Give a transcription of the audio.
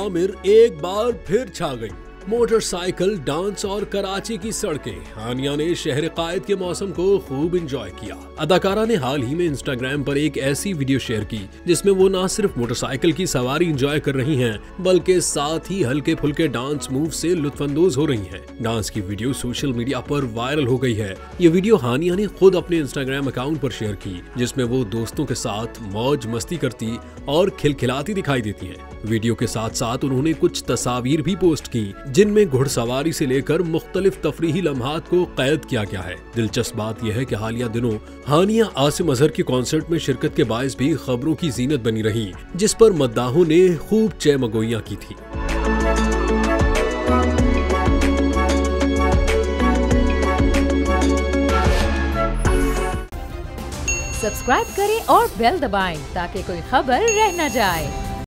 आमिर एक बार फिर छा गई। मोटरसाइकिल, डांस और कराची की सड़कें, हानिया ने शहर कायद के मौसम को खूब एंजॉय किया। अदाकारा ने हाल ही में इंस्टाग्राम पर एक ऐसी वीडियो शेयर की जिसमें वो न सिर्फ मोटरसाइकिल की सवारी एंजॉय कर रही हैं, बल्कि साथ ही हल्के फुल्के डांस मूव से लुत्फानंदोज हो रही हैं। डांस की वीडियो सोशल मीडिया पर वायरल हो गई है। ये वीडियो हानिया ने खुद अपने इंस्टाग्राम अकाउंट पर शेयर की, जिसमें वो दोस्तों के साथ मौज मस्ती करती और खिलखिलाती दिखाई देती हैं। वीडियो के साथ साथ उन्होंने कुछ तस्वीर भी पोस्ट की जिनमें घुड़सवारी से लेकर मुख्तलिफ तफरीही लम्हात को कैद किया गया है। दिलचस्प बात यह है कि हालिया दिनों हानिया आसिम अजहर के कॉन्सर्ट में शिरकत के बायस भी खबरों की जीनत बनी रही, जिस पर मद्दाहों ने खूब चहमगोइयां की थी। सब्सक्राइब करें और बेल दबाएं ताकि कोई खबर रह न जाए।